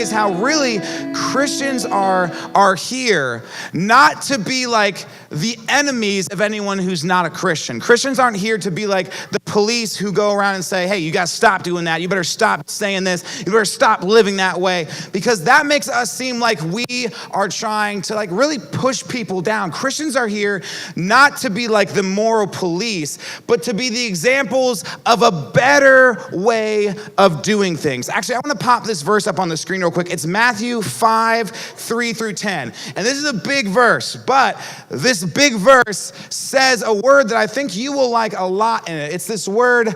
is how really Christians are here not to be like the enemies of anyone who's not a Christian. Christians aren't here to be like the police who go around and say, hey, you got to stop doing that. You better stop saying this. You better stop living that way, because that makes us seem like we are trying to like really push people down. Christians are here not to be like the moral police, but to be the examples of a better way of doing things. Actually, I want to pop this verse up on the screen real quick. It's Matthew 5:3-10. And this is a big verse, but this big verse says a word that I think you will like a lot in it. It's this word,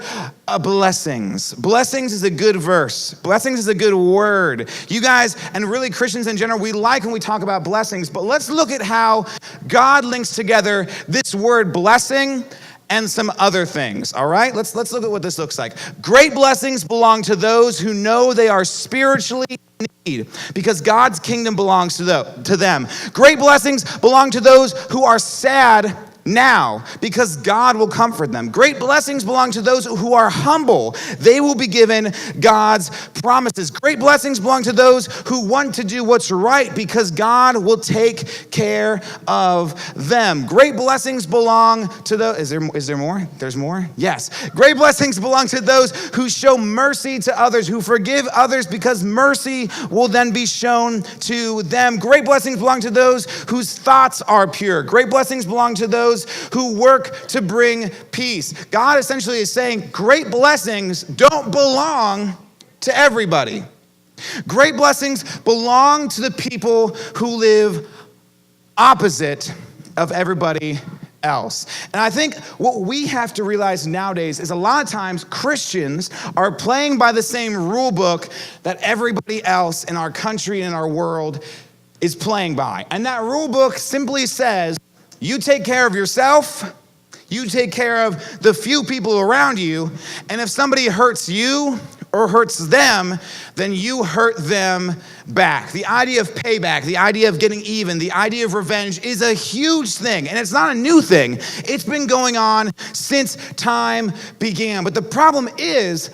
blessings. Blessings is a good verse. Blessings is a good word. You guys, and really Christians in general, we like when we talk about blessings, but let's look at how God links together this word blessing and some other things, all right? Let's look at what this looks like. Great blessings belong to those who know they are spiritually in need, because God's kingdom belongs to them. Great blessings belong to those who are sad now, because God will comfort them. Great blessings belong to those who are humble. They will be given God's promises. Great blessings belong to those who want to do what's right, because God will take care of them. Great blessings belong to those, is there more? There's more? Yes. Great blessings belong to those who show mercy to others, who forgive others, because mercy will then be shown to them. Great blessings belong to those whose thoughts are pure. Great blessings belong to those who work to bring peace. God essentially is saying great blessings don't belong to everybody. Great blessings belong to the people who live opposite of everybody else. And I think what we have to realize nowadays is a lot of times Christians are playing by the same rule book that everybody else in our country and in our world is playing by. And that rule book simply says, you take care of yourself, you take care of the few people around you, and if somebody hurts you or hurts them, then you hurt them back. The idea of payback, the idea of getting even, the idea of revenge is a huge thing, and it's not a new thing. It's been going on since time began. But the problem is,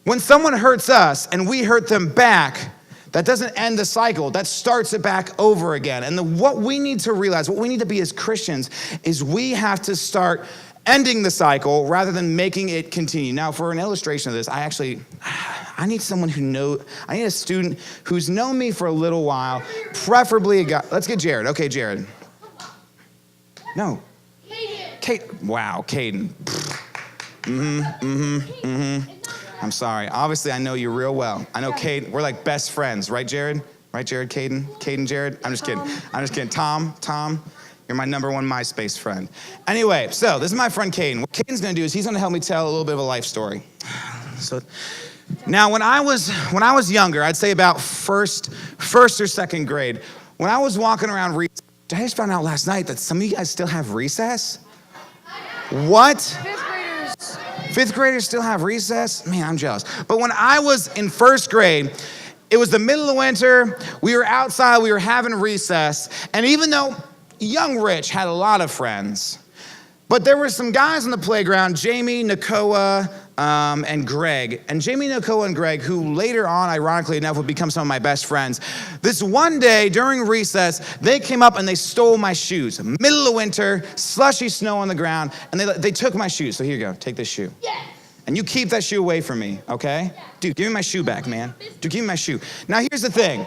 when someone hurts us and we hurt them back, that doesn't end the cycle. That starts it back over again. And what we need to realize, what we need to be as Christians, is we have to start ending the cycle rather than making it continue. Now, for an illustration of this, I need someone I need a student who's known me for a little while, preferably a guy. Let's get Jared. Okay, Jared. No. Caden. Wow, Caden. I'm sorry. Obviously, I know you real well. I know Caden. We're like best friends, right, Jared? Right, Jared, Caden? Caden, Jared? I'm just kidding. Tom, you're my number one MySpace friend. Anyway, so this is my friend Caden. What Caden's gonna do is he's gonna help me tell a little bit of a life story. So now, when I was younger, I'd say about first or second grade, when I was walking around recess, I just found out last night that some of you guys still have recess. What? Fifth graders still have recess? Man, I'm jealous. But when I was in first grade, it was the middle of winter. We were outside, we were having recess. And even though young Rich had a lot of friends, but there were some guys on the playground, Jamie, Nakoa, and Greg. And Jamie, Nakoa, and Greg, who later on, ironically enough, would become some of my best friends. This one day during recess, they came up and they stole my shoes. Middle of winter, slushy snow on the ground, and they took my shoes. So here you go, take this shoe. Yeah. And you keep that shoe away from me, okay? Yeah. Dude, give me my shoe back, man. Dude, give me my shoe. Now here's the thing.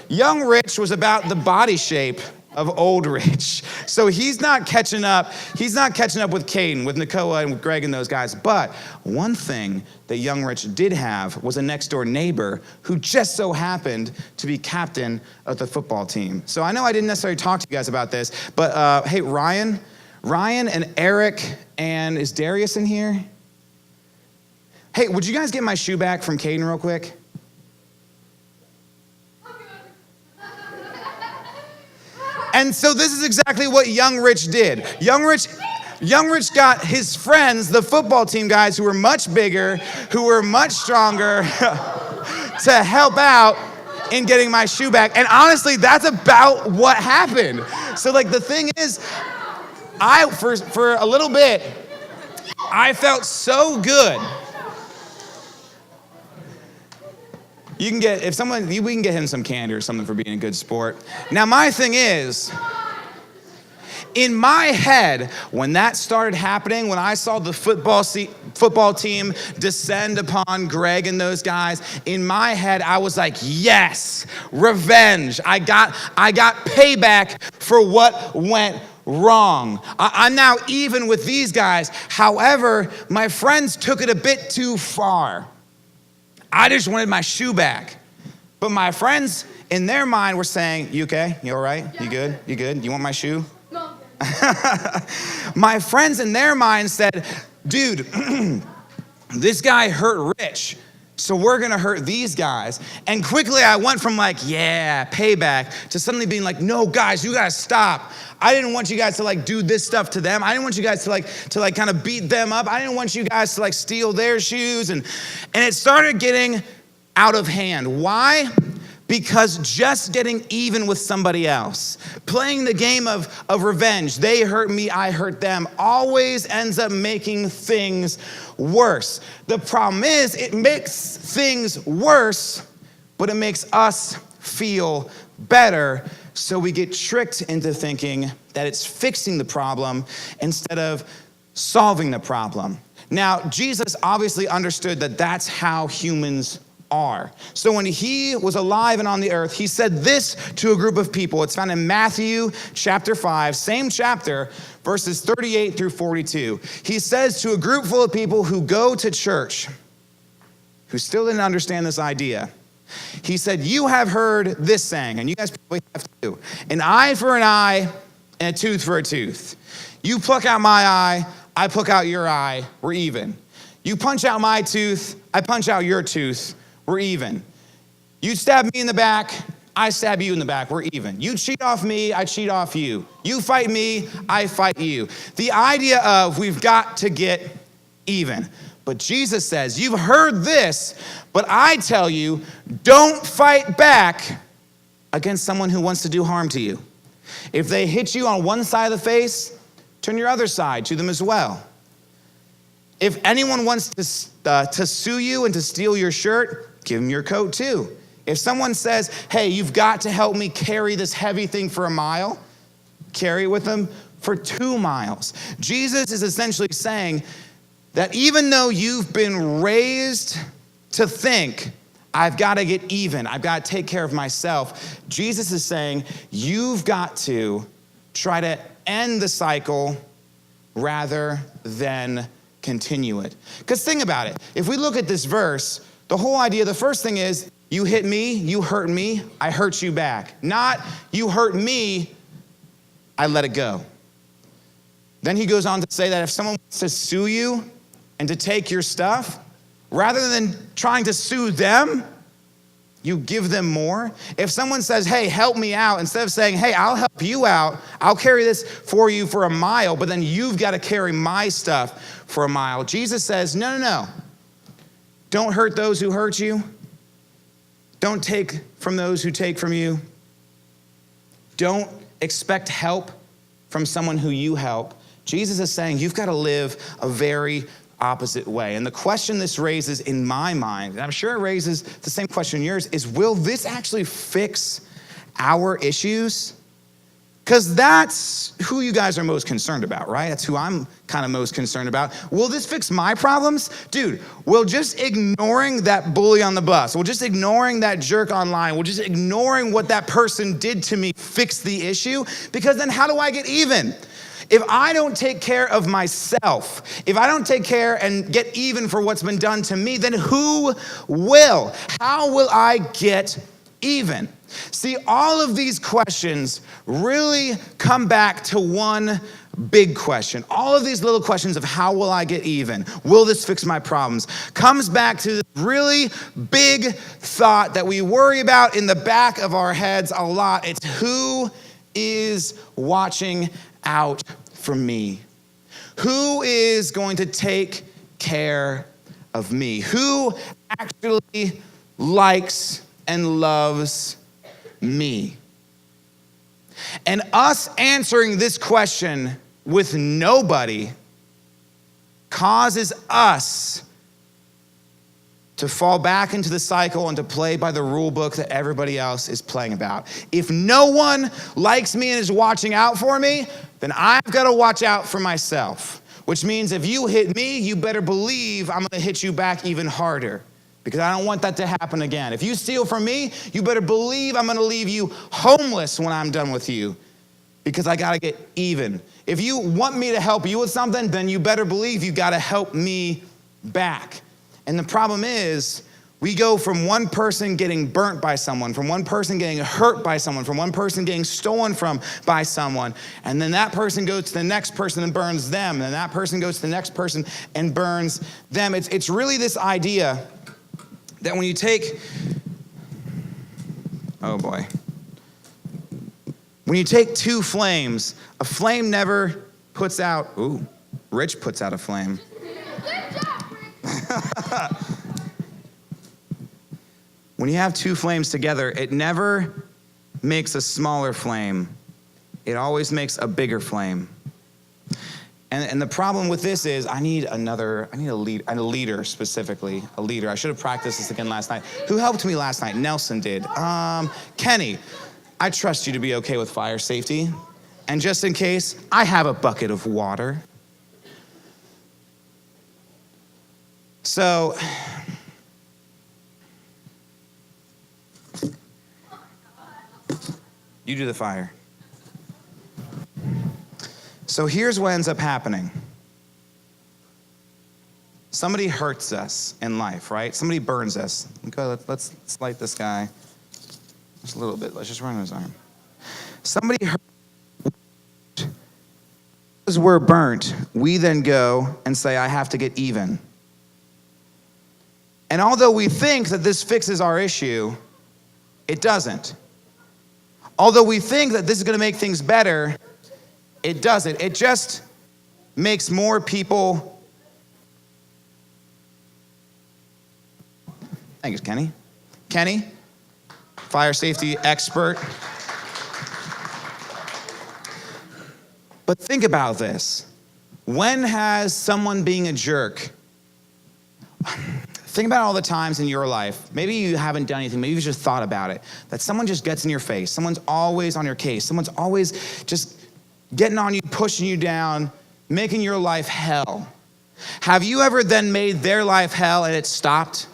Young Rich was about the body shape of old Rich. So he's not catching up with Caden, with Nakoa, and with Greg and those guys. But one thing that young Rich did have was a next door neighbor who just so happened to be captain of the football team. So I know I didn't necessarily talk to you guys about this, but hey, Ryan and Eric, and is Darius in here? Hey, would you guys get my shoe back from Caden real quick? And so this is exactly what young Rich did. Young Rich got his friends, the football team guys who were much bigger, who were much stronger, to help out in getting my shoe back. And honestly, that's about what happened. So like the thing is, for a little bit, I felt so good. You can get, we can get him some candy or something for being a good sport. Now, my thing is, in my head, when that started happening, when I saw the football team descend upon Greg and those guys, in my head, I was like, yes, revenge. I got payback for what went wrong. I'm now even with these guys. However, my friends took it a bit too far. I just wanted my shoe back. But my friends, in their mind, were saying, you okay? You all right? You good? You good? You want my shoe? No. My friends in their mind said, dude, this guy hurt Rich, so we're gonna hurt these guys. And quickly I went from like, yeah, payback, to suddenly being like, no, guys, you gotta stop. I didn't want you guys to like do this stuff to them. I didn't want you guys to kind of beat them up. I didn't want you guys to like steal their shoes. And it started getting out of hand. Why? Because just getting even with somebody else, playing the game of revenge, they hurt me, I hurt them, always ends up making things worse. The problem is it makes things worse, but it makes us feel better. So we get tricked into thinking that it's fixing the problem instead of solving the problem. Now, Jesus obviously understood that that's how humans are. So when he was alive and on the earth, he said this to a group of people. It's found in Matthew chapter 5, same chapter, verses 38 through 42. He says to a group full of people who go to church, who still didn't understand this idea, he said, you have heard this saying, and you guys probably have too, an eye for an eye and a tooth for a tooth. You pluck out my eye, I pluck out your eye, we're even. You punch out my tooth, I punch out your tooth, we're even. You stab me in the back, I stab you in the back, we're even. You cheat off me, I cheat off you. You fight me, I fight you. The idea of we've got to get even. But Jesus says, you've heard this, but I tell you, don't fight back against someone who wants to do harm to you. If they hit you on one side of the face, turn your other side to them as well. If anyone wants to sue you and to steal your shirt, give them your coat too. If someone says, hey, you've got to help me carry this heavy thing for a mile, carry it with them for 2 miles. Jesus is essentially saying that even though you've been raised to think, I've got to get even, I've got to take care of myself, Jesus is saying you've got to try to end the cycle rather than continue it. Because think about it. If we look at this verse, the whole idea, the first thing is, you hit me, you hurt me, I hurt you back. Not, you hurt me, I let it go. Then he goes on to say that if someone wants to sue you and to take your stuff, rather than trying to sue them, you give them more. If someone says, hey, help me out, instead of saying, hey, I'll help you out, I'll carry this for you for a mile, but then you've got to carry my stuff for a mile. Jesus says, no. Don't hurt those who hurt you. Don't take from those who take from you. Don't expect help from someone who you help. Jesus is saying you've got to live a very opposite way. And the question this raises in my mind, and I'm sure it raises the same question in yours, is will this actually fix our issues? Because that's who you guys are most concerned about, right? That's who I'm kind of most concerned about. Will this fix my problems? Dude, will just ignoring that bully on the bus, will just ignoring that jerk online, will just ignoring what that person did to me fix the issue? Because then how do I get even? If I don't take care of myself, if I don't take care and get even for what's been done to me, then who will? How will I get even? See, all of these questions really come back to one big question. All of these little questions of how will I get even? Will this fix my problems? Comes back to this really big thought that we worry about in the back of our heads a lot. It's who is watching out for me? Who is going to take care of me? Who actually likes and loves me? And us answering this question with nobody causes us to fall back into the cycle and to play by the rule book that everybody else is playing about. If no one likes me and is watching out for me, then I've got to watch out for myself. Which means if you hit me, you better believe I'm gonna hit you back even harder, because I don't want that to happen again. If you steal from me, you better believe I'm gonna leave you homeless when I'm done with you, because I gotta get even. If you want me to help you with something, then you better believe you gotta help me back. And the problem is, we go from one person getting burnt by someone, from one person getting hurt by someone, from one person getting stolen from by someone, and then that person goes to the next person and burns them, and then that person goes to the next person and burns them. It's really this idea that when you take, oh boy, when you take two flames, a flame never puts out, ooh, Rich puts out a flame. When you have two flames together, it never makes a smaller flame. It always makes a bigger flame. And the problem with this is I need a leader specifically, a leader. I should have practiced this again last night. Who helped me last night? Nelson did. Kenny, I trust you to be okay with fire safety. And just in case, I have a bucket of water. So, you do the fire. So here's what ends up happening. Somebody hurts us in life, right? Somebody burns us. Okay, let's light this guy. Just a little bit. Let's just run his arm. Somebody hurt. Because we're burnt, we then go and say, I have to get even. And although we think that this fixes our issue, it doesn't. Although we think that this is gonna make things better, it doesn't. It just makes more people. Thanks, Kenny. Kenny, fire safety expert. But think about this. When has someone being a jerk, think about all the times in your life, maybe you haven't done anything, maybe you've just thought about it, that someone just gets in your face, someone's always on your case, someone's always just getting on you, pushing you down, making your life hell. Have you ever then made their life hell and it stopped?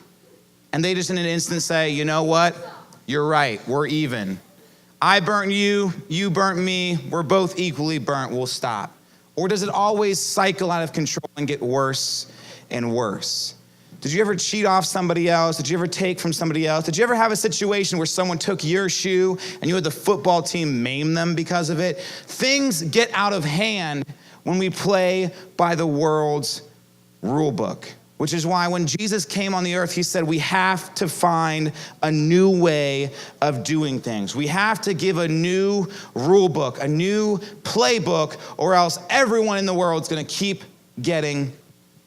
And they just in an instant say, you know what? You're right, we're even. I burnt you, you burnt me, we're both equally burnt, we'll stop. Or does it always cycle out of control and get worse and worse? Did you ever cheat off somebody else? Did you ever take from somebody else? Did you ever have a situation where someone took your shoe and you had the football team maim them because of it? Things get out of hand when we play by the world's rule book, which is why when Jesus came on the earth, he said we have to find a new way of doing things. We have to give a new rule book, a new playbook, or else everyone in the world is gonna keep getting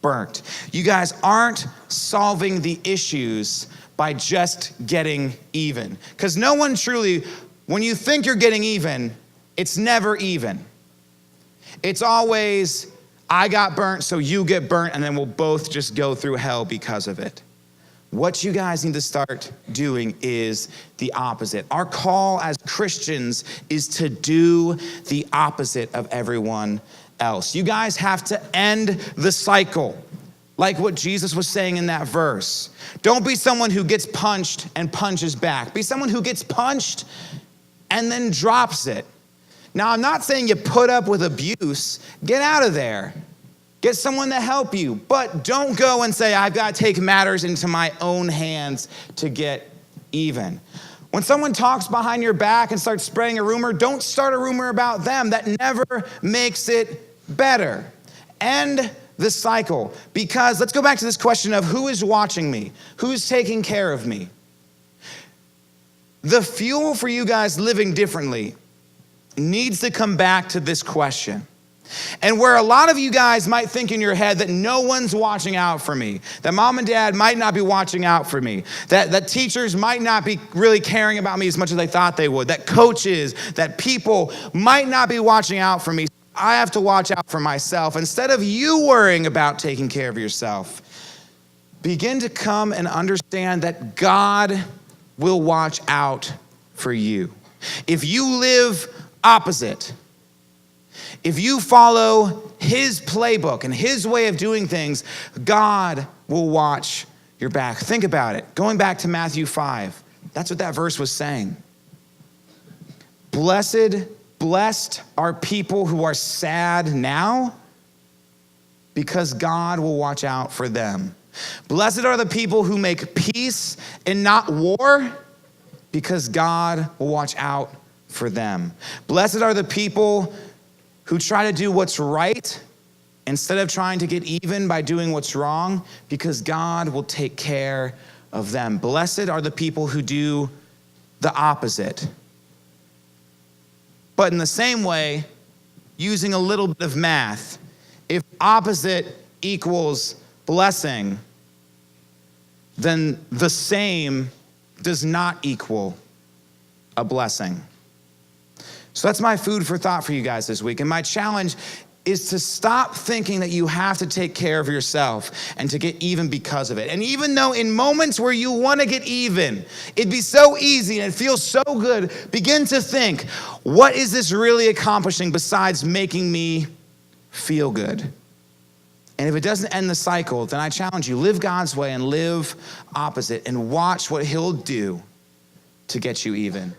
burnt. You guys aren't solving the issues by just getting even. Because no one truly, when you think you're getting even, it's never even. It's always, I got burnt, so you get burnt, and then we'll both just go through hell because of it. What you guys need to start doing is the opposite. Our call as Christians is to do the opposite of everyone else. You guys have to end the cycle, like what Jesus was saying in that verse. Don't be someone who gets punched and punches back. Be someone who gets punched and then drops it. Now, I'm not saying you put up with abuse. Get out of there. Get someone to help you, but don't go and say, I've got to take matters into my own hands to get even. When someone talks behind your back and starts spreading a rumor, don't start a rumor about them. That never makes it better. End the cycle. Because let's go back to this question of who is watching me? Who's taking care of me? The fuel for you guys living differently needs to come back to this question. And where a lot of you guys might think in your head that no one's watching out for me, that mom and dad might not be watching out for me, that teachers might not be really caring about me as much as they thought they would, that coaches, that people might not be watching out for me. I have to watch out for myself. Instead of you worrying about taking care of yourself, begin to come and understand that God will watch out for you. If you live opposite, if you follow his playbook and his way of doing things, God will watch your back. Think about it. Going back to Matthew 5, that's what that verse was saying. Blessed are people who are sad now, because God will watch out for them. Blessed are the people who make peace and not war, because God will watch out for them. Blessed are the people who try to do what's right instead of trying to get even by doing what's wrong, because God will take care of them. Blessed are the people who do the opposite. But in the same way, using a little bit of math, if opposite equals blessing, then the same does not equal a blessing. So that's my food for thought for you guys this week. And my challenge is to stop thinking that you have to take care of yourself and to get even because of it. And even though in moments where you want to get even, it'd be so easy and it feels so good, begin to think, what is this really accomplishing besides making me feel good? And if it doesn't end the cycle, then I challenge you, live God's way and live opposite and watch what he'll do to get you even.